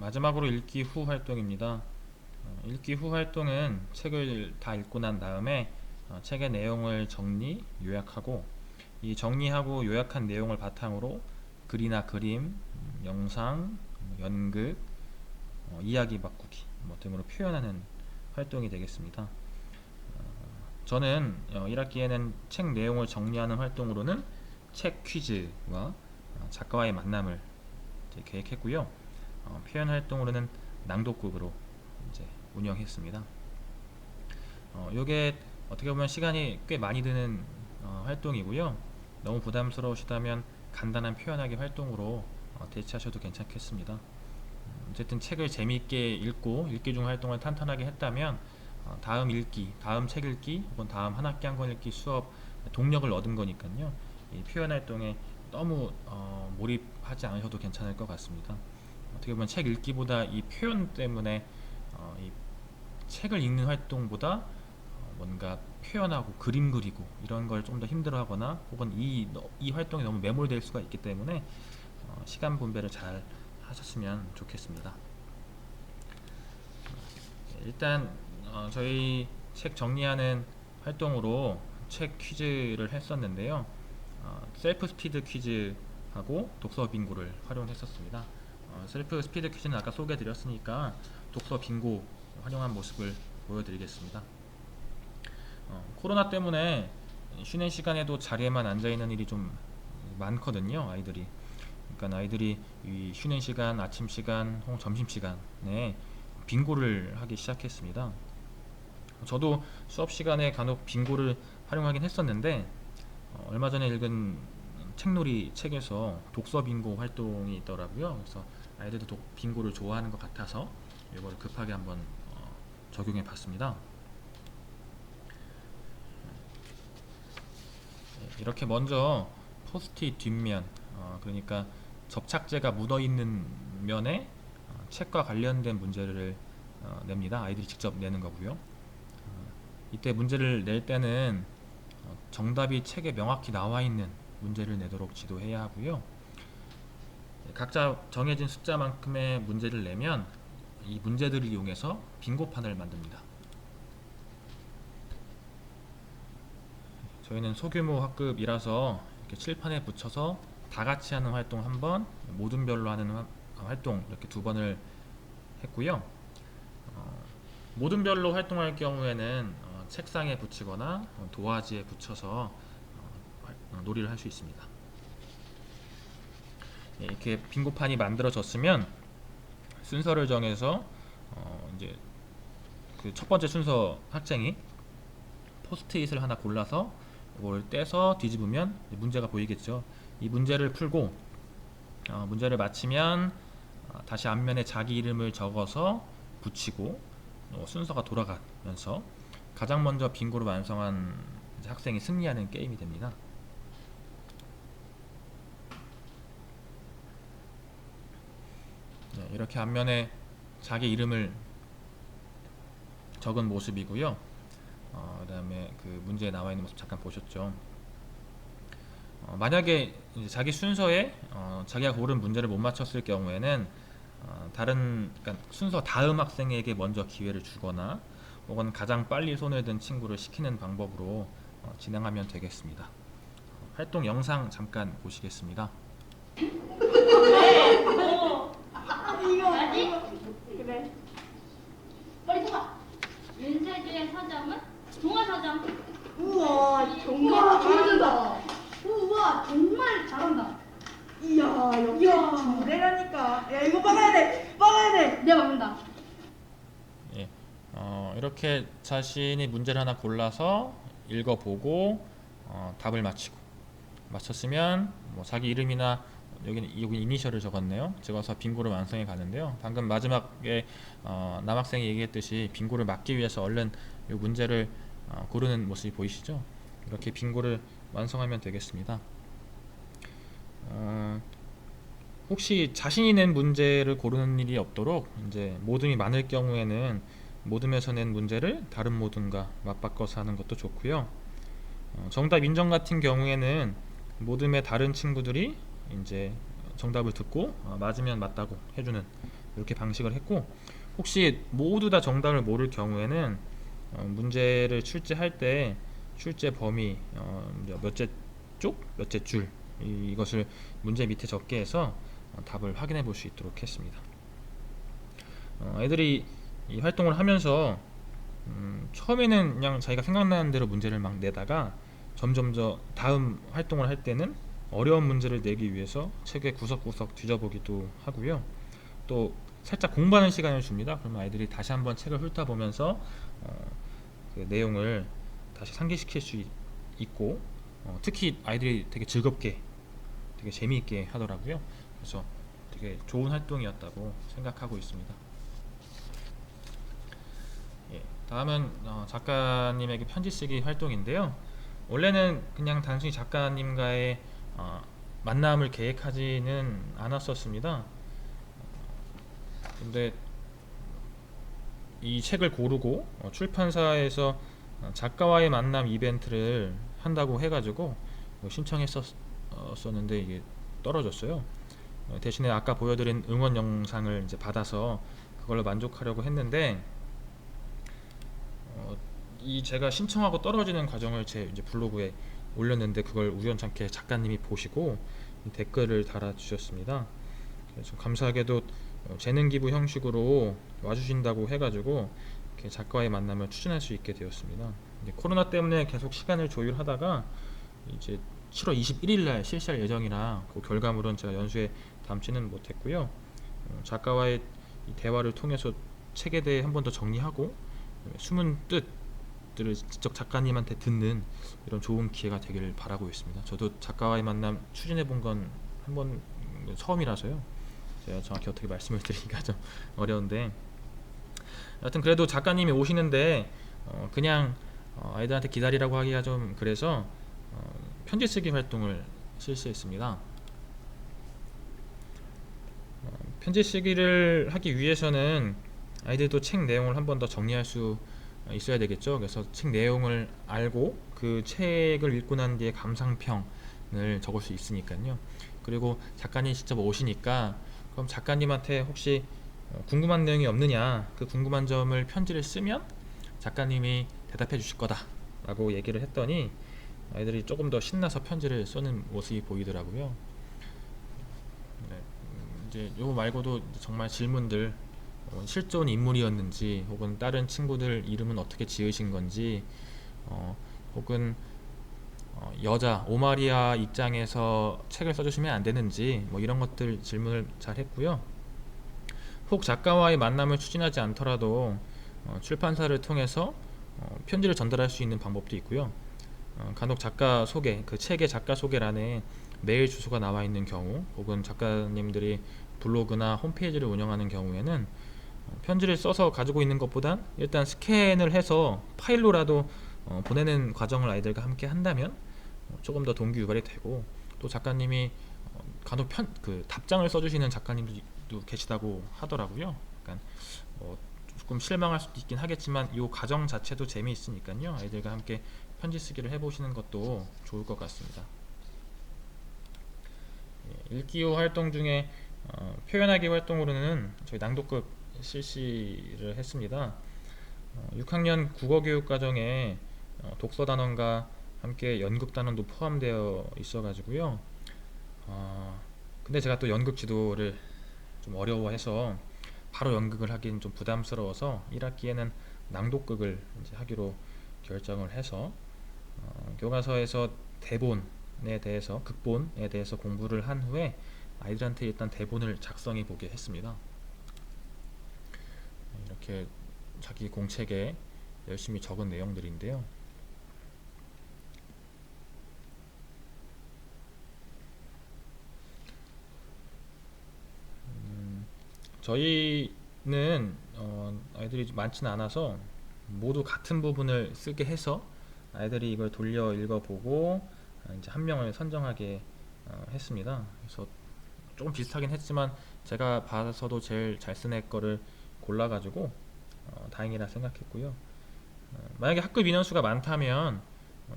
마지막으로 읽기 후 활동입니다. 읽기 후 활동은 책을 다 읽고 난 다음에 책의 내용을 정리, 요약하고 이 정리하고 요약한 내용을 바탕으로 글이나 그림, 영상, 연극, 이야기 바꾸기 등으로 표현하는 활동이 되겠습니다. 저는 1학기에는 책 내용을 정리하는 활동으로는 책 퀴즈와 작가와의 만남을 계획했고요. 표현 활동으로는 낭독극으로 이제 운영했습니다. 이게 어떻게 보면 시간이 꽤 많이 드는 활동이고요. 너무 부담스러우시다면 간단한 표현하기 활동으로 대체하셔도 괜찮겠습니다. 어쨌든 책을 재미있게 읽고 읽기 중 활동을 탄탄하게 했다면 다음 읽기, 다음 책 읽기 혹은 다음 한 학기 한 권 읽기 수업 동력을 얻은 거니까요. 이 표현 활동에 너무 몰입하지 않으셔도 괜찮을 것 같습니다. 어떻게 보면 책 읽기보다 이 표현 때문에 이 책을 읽는 활동보다 뭔가 표현하고 그림 그리고 이런 걸 좀 더 힘들어하거나 혹은 이 활동에 너무 매몰될 수가 있기 때문에 시간 분배를 잘 하셨으면 좋겠습니다. 일단 저희 책 정리하는 활동으로 책 퀴즈를 했었는데요. 셀프 스피드 퀴즈하고 독서 빙고를 활용했었습니다. 셀프 스피드 퀴즈는 아까 소개해 드렸으니까 독서 빙고 활용한 모습을 보여드리겠습니다. 코로나 때문에 쉬는 시간에도 자리에만 앉아있는 일이 좀 많거든요. 아이들이. 그러니까 아이들이 이 쉬는 시간, 아침 시간, 혹은 점심 시간에 빙고를 하기 시작했습니다. 저도 수업 시간에 간혹 빙고를 활용하긴 했었는데 얼마 전에 읽은 책놀이 책에서 독서 빙고 활동이 있더라고요. 그래서 아이들도 빙고를 좋아하는 것 같아서 이걸 급하게 한번 적용해 봤습니다. 이렇게 먼저 포스트잇 뒷면, 그러니까 접착제가 묻어있는 면에 책과 관련된 문제를 냅니다. 아이들이 직접 내는 거고요. 이때 문제를 낼 때는 정답이 책에 명확히 나와 있는 문제를 내도록 지도해야 하고요. 각자 정해진 숫자만큼의 문제를 내면 이 문제들을 이용해서 빙고판을 만듭니다. 저희는 소규모 학급이라서 이렇게 칠판에 붙여서 다 같이 하는 활동 한 번, 모든 별로 하는 활동 이렇게 두 번을 했고요. 모든 별로 활동할 경우에는 책상에 붙이거나 도화지에 붙여서 놀이를 할 수 있습니다. 이렇게 빙고판이 만들어졌으면 순서를 정해서 이제 그 첫 번째 순서 학생이 포스트잇을 하나 골라서 이걸 떼서 뒤집으면 문제가 보이겠죠. 이 문제를 풀고 문제를 마치면 다시 앞면에 자기 이름을 적어서 붙이고 순서가 돌아가면서 가장 먼저 빙고를 완성한 학생이 승리하는 게임이 됩니다. 이렇게 앞면에 자기 이름을 적은 모습이고요. 그 다음에 그 문제에 나와 있는 모습 잠깐 보셨죠. 만약에 이제 자기 순서에 자기가 고른 문제를 못 맞췄을 경우에는 그러니까 순서 다음 학생에게 먼저 기회를 주거나 혹은 가장 빨리 손을 든 친구를 시키는 방법으로 진행하면 되겠습니다. 활동 영상 잠깐 보시겠습니다. 그래. 빨리 뽑아. 윤세주의 서점은 동화서점. 우와 정말 잘한다. 우와 정말 잘한다. 이야 역시 주례라니까. 야 이거 막아야 돼. 막아야 돼. 내가 막는다. 예, 이렇게 자신이 문제를 하나 골라서 읽어보고 답을 맞췄으면 뭐 자기 이름이나 여기 이니셜을 적었네요. 적어서 빙고를 완성해 가는데요. 방금 마지막에 남학생이 얘기했듯이 빙고를 막기 위해서 얼른 이 문제를 고르는 모습이 보이시죠? 이렇게 빙고를 완성하면 되겠습니다. 혹시 자신이 낸 문제를 고르는 일이 없도록 이제 모듬이 많을 경우에는 모듬에서 낸 문제를 다른 모듬과 맞바꿔서 하는 것도 좋고요. 정답 인정 같은 경우에는 모듬의 다른 친구들이 이제 정답을 듣고 맞으면 맞다고 해주는 이렇게 방식을 했고, 혹시 모두 다 정답을 모를 경우에는 문제를 출제할 때 출제 범위, 몇째 쪽, 몇째 줄, 이것을 문제 밑에 적게 해서 답을 확인해 볼 수 있도록 했습니다. 애들이 이 활동을 하면서 처음에는 그냥 자기가 생각나는 대로 문제를 막 내다가 점점 더 다음 활동을 할 때는 어려운 문제를 내기 위해서 책의 구석구석 뒤져보기도 하고요. 또 살짝 공부하는 시간을 줍니다. 그러면 아이들이 다시 한번 책을 훑어보면서 그 내용을 다시 상기시킬 수 있고, 특히 아이들이 되게 즐겁게, 되게 재미있게 하더라고요. 그래서 되게 좋은 활동이었다고 생각하고 있습니다. 예, 다음은 작가님에게 편지 쓰기 활동인데요. 원래는 그냥 단순히 작가님과의 만남을 계획하지는 않았었습니다. 근데 이 책을 고르고 출판사에서 작가와의 만남 이벤트를 한다고 해가지고 신청했었는데 이게 떨어졌어요. 대신에 아까 보여드린 응원 영상을 이제 받아서 그걸로 만족하려고 했는데, 이 제가 신청하고 떨어지는 과정을 제 이제 블로그에 올렸는데 그걸 우연찮게 작가님이 보시고 댓글을 달아주셨습니다. 그래서 감사하게도 재능 기부 형식으로 와주신다고 해가지고 이렇게 작가와의 만남을 추진할 수 있게 되었습니다. 이제 코로나 때문에 계속 시간을 조율하다가 이제 7월 21일 날 실시할 예정이라 그 결과물은 제가 연수에 담지는 못했고요. 작가와의 이 대화를 통해서 책에 대해 한 번 더 정리하고 숨은 뜻들을 직접 작가님한테 듣는 이런 좋은 기회가 되기를 바라고 있습니다. 저도 작가와의 만남 추진해 본 건 한 번 처음이라서요. 제가 정확히 어떻게 말씀을 드리기가 좀 어려운데, 여하튼 그래도 작가님이 오시는데 그냥 아이들한테 기다리라고 하기가 좀 그래서 편지 쓰기 활동을 실시했습니다. 편지 쓰기를 하기 위해서는 아이들도 책 내용을 한 번 더 정리할 수 있어야 되겠죠. 그래서 책 내용을 알고 그 책을 읽고 난 뒤에 감상평을 적을 수 있으니까요. 그리고 작가님 직접 오시니까 그럼 작가님한테 혹시 궁금한 내용이 없느냐, 그 궁금한 점을 편지를 쓰면 작가님이 대답해 주실 거다 라고 얘기를 했더니 아이들이 조금 더 신나서 편지를 쓰는 모습이 보이더라고요. 네, 이제 요거 말고도 정말 질문들, 실존 인물이었는지, 혹은 다른 친구들 이름은 어떻게 지으신 건지, 혹은 여자 오마리아 입장에서 책을 써주시면 안 되는지, 뭐 이런 것들 질문을 잘 했고요. 혹 작가와의 만남을 추진하지 않더라도 출판사를 통해서 편지를 전달할 수 있는 방법도 있고요. 간혹 작가 소개, 그 책의 작가 소개란에 메일 주소가 나와 있는 경우, 혹은 작가님들이 블로그나 홈페이지를 운영하는 경우에는 편지를 써서 가지고 있는 것보단 일단 스캔을 해서 파일로라도 보내는 과정을 아이들과 함께 한다면 조금 더 동기 유발이 되고, 또 작가님이 간혹 그 답장을 써주시는 작가님도 계시다고 하더라고요. 그러니까 조금 실망할 수도 있긴 하겠지만 이 과정 자체도 재미있으니까요. 아이들과 함께 편지 쓰기를 해보시는 것도 좋을 것 같습니다. 읽기 후 활동 중에 표현하기 활동으로는 저희 낭독극 실시를 했습니다. 6학년 국어교육과정에 독서단원과 함께 연극단원도 포함되어 있어가지고요. 근데 제가 또 연극 지도를 좀 어려워해서 바로 연극을 하기는 좀 부담스러워서 1학기에는 낭독극을 이제 하기로 결정을 해서 교과서에서 대본에 대해서, 극본에 대해서 공부를 한 후에 아이들한테 일단 대본을 작성해 보게 했습니다. 이렇게 자기 공책에 열심히 적은 내용들인데요. 저희는 아이들이 많지는 않아서 모두 같은 부분을 쓰게 해서 아이들이 이걸 돌려 읽어보고 이제 한 명을 선정하게 했습니다. 그래서 조금 비슷하긴 했지만 제가 봐서도 제일 잘 쓴 애 거를 골라가지고 다행이라 생각했고요. 만약에 학급 인원수가 많다면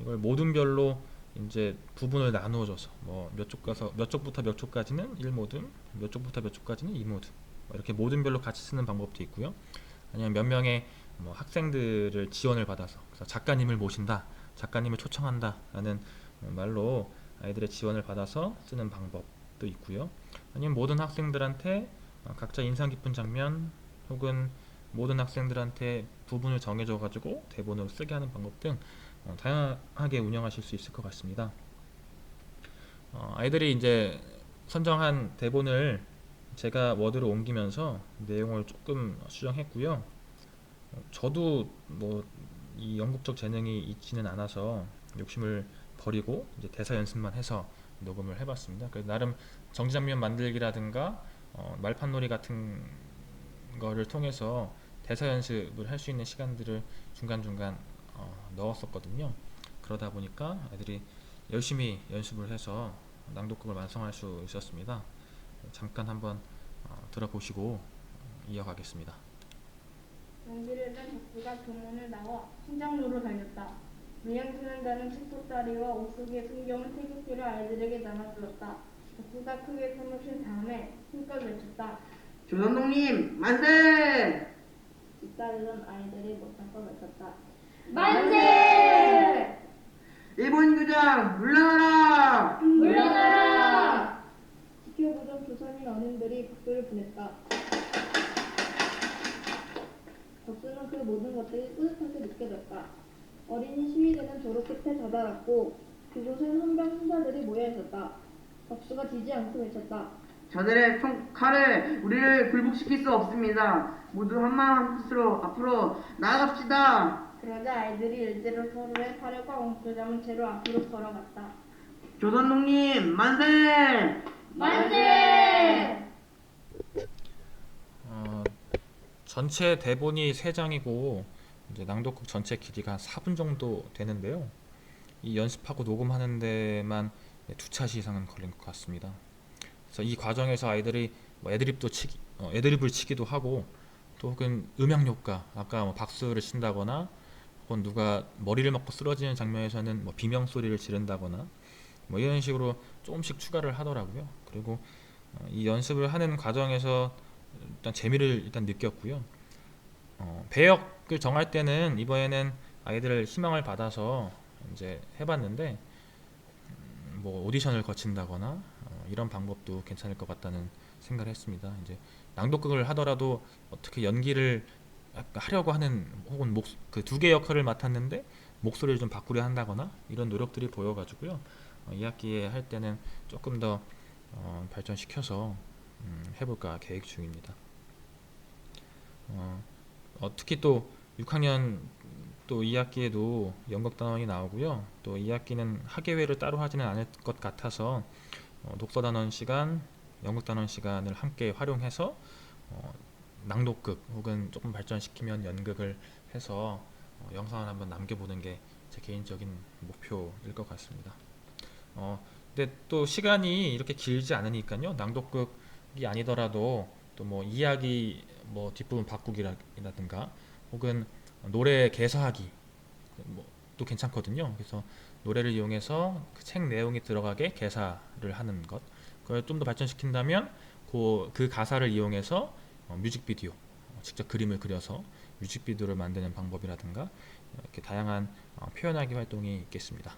이걸 모둠별로 이제 부분을 나누어줘서 뭐 몇 쪽 가서 몇 쪽부터 몇 쪽까지는 1모둠, 몇 쪽부터 몇 쪽까지는 2모둠, 이렇게 모든별로 같이 쓰는 방법도 있고요. 아니면 몇 명의 뭐 학생들을 지원을 받아서 그래서 작가님을 모신다, 작가님을 초청한다 라는 말로 아이들의 지원을 받아서 쓰는 방법도 있고요. 아니면 모든 학생들한테 각자 인상 깊은 장면 혹은 모든 학생들한테 부분을 정해줘 가지고 대본으로 쓰게 하는 방법 등 다양하게 운영하실 수 있을 것 같습니다. 아이들이 이제 선정한 대본을 제가 워드로 옮기면서 내용을 조금 수정했고요. 저도 뭐 이 연극적 재능이 있지는 않아서 욕심을 버리고 이제 대사 연습만 해서 녹음을 해봤습니다. 그래서 나름 정지장면 만들기라든가 말판놀이 같은 거를 통해서 대사 연습을 할 수 있는 시간들을 중간중간 넣었었거든요. 그러다 보니까 아이들이 열심히 연습을 해서 낭독극을 완성할 수 있었습니다. 잠깐 한번 들어보시고 이어가겠습니다. 용기를 낸 덕수가 교문을 나와 신장로로 달렸다. 미행스는 다는 책보따리와 옷 속의 풍경을 태극기를 아이들에게 나눠주었다. 덕수가 크게 숨을 쉰 다음에 힘껏 외쳤다. 조선동님 만세! 뒤따르던 아이들이 못참고 외쳤다. 만세! 일본 교장 물러나라! 물러나라! 지켜보던 조선인 어른들이 박수를 보냈다. 덕수는 그 모든 것들이 뿌듯하게 느껴졌다. 어린이 시위대는 도로 끝에 다다랐고 그곳엔 헌병 신사들이 모여 있었다. 덕수가 지지 않고 외쳤다. 저들의 칼을 우리를 굴복시킬 수 없습니다. 모두 한마음 한뜻으로 앞으로 나아갑시다. 그러자 아이들이 일제로 서로의 팔과 엉켜 잡은 채로 앞으로 걸어갔다. 조선동님 만세! 만세! 전체 대본이 3장이고 이제 낭독극 전체 길이가 한 4분 정도 되는데요. 이 연습하고 녹음하는 데만 2차시 이상은 걸린 것 같습니다. 그래서 이 과정에서 아이들이 뭐 애드립을 치기도 하고 또 혹은 음향 효과, 아까 뭐 박수를 친다거나 혹은 누가 머리를 맞고 쓰러지는 장면에서는 뭐 비명 소리를 지른다거나 뭐 이런 식으로 조금씩 추가를 하더라고요. 그리고 이 연습을 하는 과정에서 일단 재미를 일단 느꼈고요. 배역을 정할 때는 이번에는 아이들을 희망을 받아서 이제 해봤는데 뭐 오디션을 거친다거나 이런 방법도 괜찮을 것 같다는 생각을 했습니다. 이제 낭독극을 하더라도 어떻게 연기를 하려고 하는 혹은 그 2개 역할을 맡았는데 목소리를 좀 바꾸려 한다거나 이런 노력들이 보여가지고요. 2학기에 할 때는 조금 더 발전시켜서 해볼까 계획 중입니다. 특히 또 6학년 또 2학기에도 연극단원이 나오고요. 또 2학기는 학예회를 따로 하지는 않을 것 같아서 독서단원 시간, 연극단원 시간을 함께 활용해서 낭독극 혹은 조금 발전시키면 연극을 해서 영상을 한번 남겨보는 게 제 개인적인 목표일 것 같습니다. 근데 또 시간이 이렇게 길지 않으니까요. 낭독극이 아니더라도 또 뭐 이야기 뭐 뒷부분 바꾸기라든가 혹은 노래 개사하기 뭐또 괜찮거든요. 그래서 노래를 이용해서 그 책 내용이 들어가게 개사를 하는 것, 그걸 좀 더 발전시킨다면 그 가사를 이용해서 뮤직비디오, 직접 그림을 그려서 뮤직비디오를 만드는 방법이라든가 이렇게 다양한 표현하기 활동이 있겠습니다.